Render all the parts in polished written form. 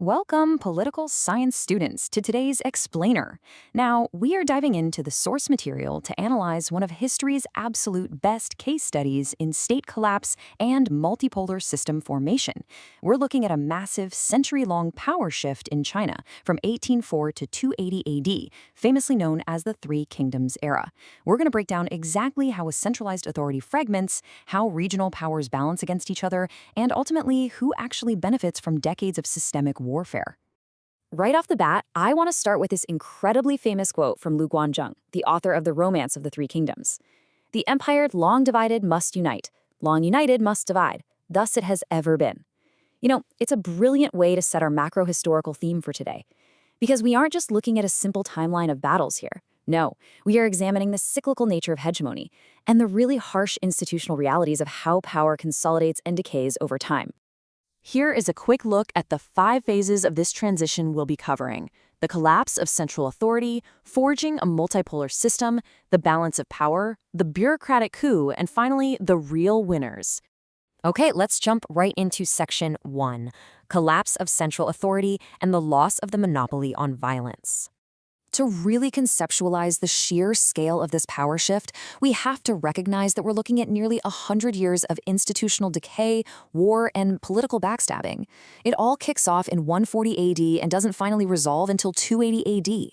Welcome, political science students, to today's Explainer. Now, we are diving into the source material to analyze one of history's absolute best case studies in state collapse and multipolar system formation. We're looking at a massive century-long power shift in China from 1804 to 280 AD, famously known as the Three Kingdoms era. We're going to break down exactly how a centralized authority fragments, how regional powers balance against each other, and ultimately who actually benefits from decades of systemic warfare. Right off the bat, I want to start with this incredibly famous quote from Lu Guanzhong, the author of The Romance of the Three Kingdoms. "The empire long divided must unite, long united must divide. Thus it has ever been." It's a brilliant way to set our macro-historical theme for today. Because we aren't just looking at a simple timeline of battles here. No, we are examining the cyclical nature of hegemony and the really harsh institutional realities of how power consolidates and decays over time. Here is a quick look at the 5 phases of this transition we'll be covering: the collapse of central authority, forging a multipolar system, the balance of power, the bureaucratic coup, and finally, the real winners. Okay, let's jump right into Section 1, Collapse of Central Authority and the Loss of the Monopoly on Violence. To really conceptualize the sheer scale of this power shift, we have to recognize that we're looking at nearly 100 years of institutional decay, war, and political backstabbing. It all kicks off in 140 AD and doesn't finally resolve until 280 AD.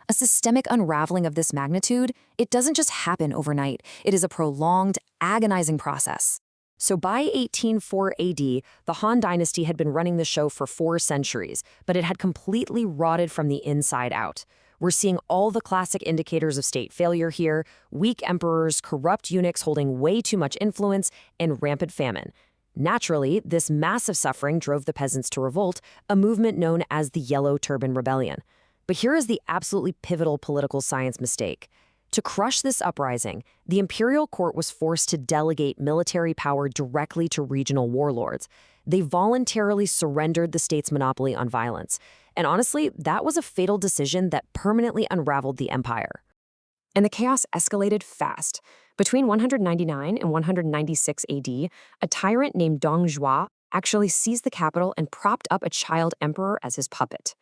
A systemic unraveling of this magnitude, it doesn't just happen overnight. It is a prolonged, agonizing process. So by 1804 AD, the Han Dynasty had been running the show for 4 centuries, but it had completely rotted from the inside out. We're seeing all the classic indicators of state failure here: weak emperors, corrupt eunuchs holding way too much influence, and rampant famine. Naturally, this massive suffering drove the peasants to revolt, a movement known as the Yellow Turban Rebellion. But here is the absolutely pivotal political science mistake. To crush this uprising, the imperial court was forced to delegate military power directly to regional warlords. They voluntarily surrendered the state's monopoly on violence. And honestly, that was a fatal decision that permanently unraveled the empire. And the chaos escalated fast. Between 199 and 196 AD, a tyrant named Dong Zhuo actually seized the capital and propped up a child emperor as his puppet.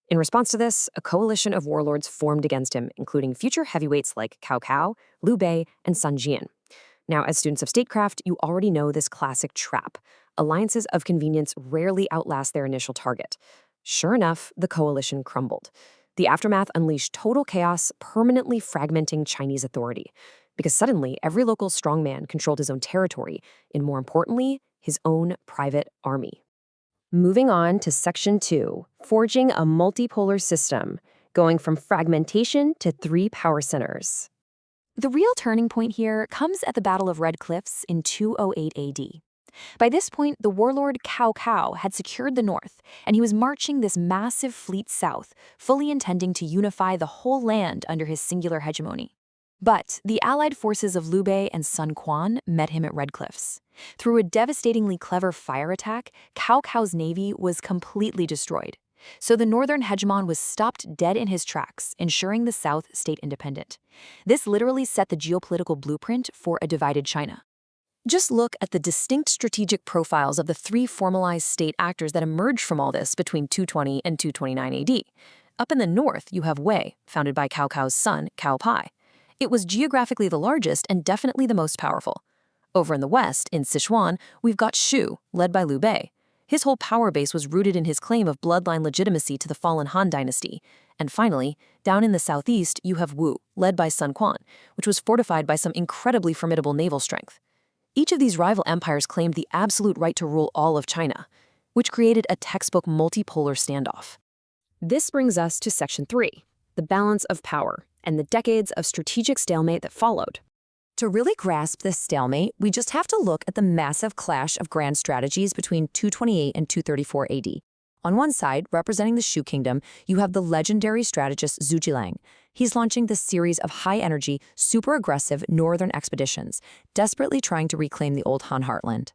In response to this, a coalition of warlords formed against him, including future heavyweights like Cao Cao, Liu Bei, and Sun Jian. Now, as students of statecraft, you already know this classic trap. Alliances of convenience rarely outlast their initial target. Sure enough, the coalition crumbled. The aftermath unleashed total chaos, permanently fragmenting Chinese authority. Because suddenly, every local strongman controlled his own territory, and more importantly, his own private army. Moving on to Section 2, Forging a Multipolar System, going from fragmentation to 3 power centers. The real turning point here comes at the Battle of Red Cliffs in 208 AD. By this point, the warlord Cao Cao had secured the north, and he was marching this massive fleet south, fully intending to unify the whole land under his singular hegemony. But the allied forces of Liu Bei and Sun Quan met him at Red Cliffs. Through a devastatingly clever fire attack, Cao Cao's navy was completely destroyed. So the northern hegemon was stopped dead in his tracks, ensuring the south stayed independent. This literally set the geopolitical blueprint for a divided China. Just look at the distinct strategic profiles of the 3 formalized state actors that emerged from all this between 220 and 229 AD. Up in the north, you have Wei, founded by Cao Cao's son, Cao Pai. It was geographically the largest and definitely the most powerful. Over in the west, in Sichuan, we've got Shu, led by Liu Bei. His whole power base was rooted in his claim of bloodline legitimacy to the fallen Han Dynasty. And finally, down in the southeast, you have Wu, led by Sun Quan, which was fortified by some incredibly formidable naval strength. Each of these rival empires claimed the absolute right to rule all of China, which created a textbook multipolar standoff. This brings us to Section 3, the balance of power, and the decades of strategic stalemate that followed. To really grasp this stalemate, we just have to look at the massive clash of grand strategies between 228 and 234 AD. On one side, representing the Shu kingdom, you have the legendary strategist Zhu Jilang. He's launching this series of high-energy, super-aggressive northern expeditions, desperately trying to reclaim the old Han heartland.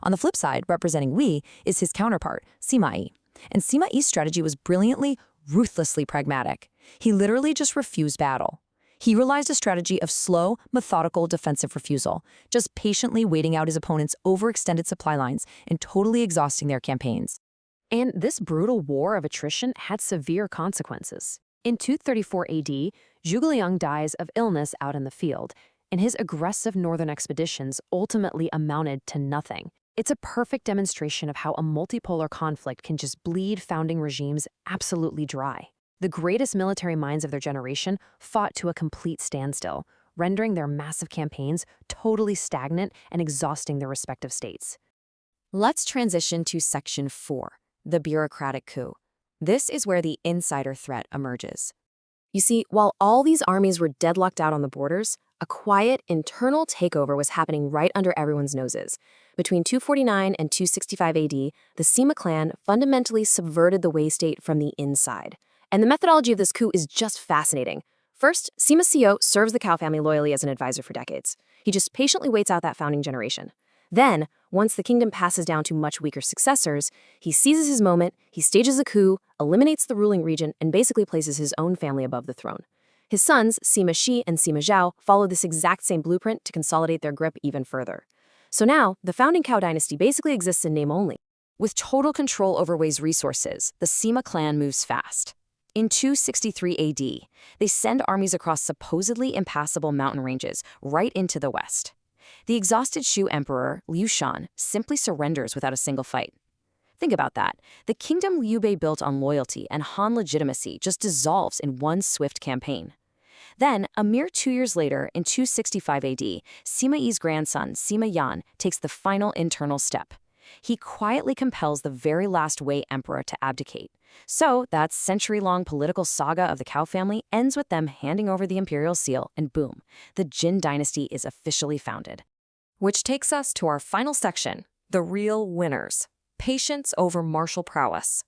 On the flip side, representing Wei, is his counterpart, Sima Yi. And Sima Yi's strategy was brilliantly, ruthlessly pragmatic. He literally just refused battle. He realized a strategy of slow, methodical defensive refusal, just patiently waiting out his opponents' overextended supply lines and totally exhausting their campaigns. And this brutal war of attrition had severe consequences. In 234 AD, Zhuge Liang dies of illness out in the field, and his aggressive northern expeditions ultimately amounted to nothing. It's a perfect demonstration of how a multipolar conflict can just bleed founding regimes absolutely dry. The greatest military minds of their generation fought to a complete standstill, rendering their massive campaigns totally stagnant and exhausting their respective states. Let's transition to Section 4, the bureaucratic coup. This is where the insider threat emerges. You see, while all these armies were deadlocked out on the borders, a quiet, internal takeover was happening right under everyone's noses. Between 249 and 265 AD, the Sima clan fundamentally subverted the Wei state from the inside. And the methodology of this coup is just fascinating. First, Sima Xiao serves the Cao family loyally as an advisor for decades. He just patiently waits out that founding generation. Then, once the kingdom passes down to much weaker successors, he seizes his moment, he stages a coup, eliminates the ruling region, and basically places his own family above the throne. His sons, Sima Shi and Sima Zhao, follow this exact same blueprint to consolidate their grip even further. So now, the founding Cao dynasty basically exists in name only. With total control over Wei's resources, the Sima clan moves fast. In 263 AD, they send armies across supposedly impassable mountain ranges right into the west. The exhausted Shu emperor, Liu Shan, simply surrenders without a single fight. Think about that. The kingdom Liu Bei built on loyalty and Han legitimacy just dissolves in one swift campaign. Then, a mere 2 years later, in 265 AD, Sima Yi's grandson, Sima Yan, takes the final internal step. He quietly compels the very last Wei emperor to abdicate. So, that century-long political saga of the Cao family ends with them handing over the imperial seal, and boom, the Jin dynasty is officially founded. Which takes us to our final section, the real winners. Patience over martial prowess.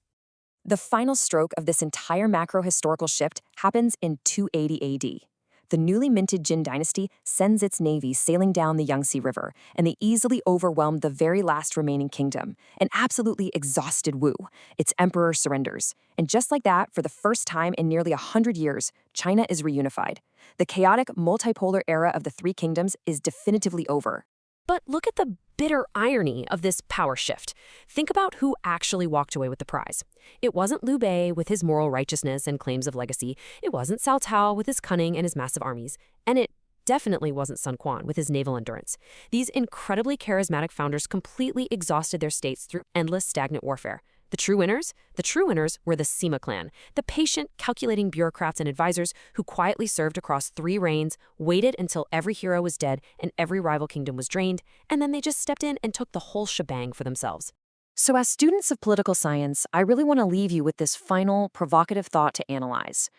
The final stroke of this entire macro-historical shift happens in 280 AD. The newly minted Jin dynasty sends its navy sailing down the Yangtze River, and they easily overwhelm the very last remaining kingdom, an absolutely exhausted Wu. Its emperor surrenders. And just like that, for the first time in nearly 100 years, China is reunified. The chaotic, multipolar era of the Three Kingdoms is definitively over. But look at the bitter irony of this power shift. Think about who actually walked away with the prize. It wasn't Liu Bei with his moral righteousness and claims of legacy. It wasn't Cao Cao with his cunning and his massive armies. And it definitely wasn't Sun Quan with his naval endurance. These incredibly charismatic founders completely exhausted their states through endless stagnant warfare. The true winners? The true winners were the Sima clan, the patient, calculating bureaucrats and advisors who quietly served across 3 reigns, waited until every hero was dead and every rival kingdom was drained, and then they just stepped in and took the whole shebang for themselves. So as students of political science, I really want to leave you with this final, provocative thought to analyze.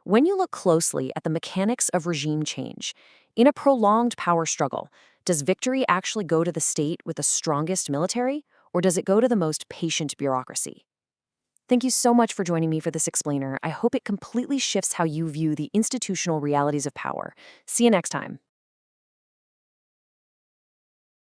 When you look closely at the mechanics of regime change, in a prolonged power struggle, does victory actually go to the state with the strongest military, or does it go to the most patient bureaucracy? Thank you so much for joining me for this explainer. I hope it completely shifts how you view the institutional realities of power. See you next time.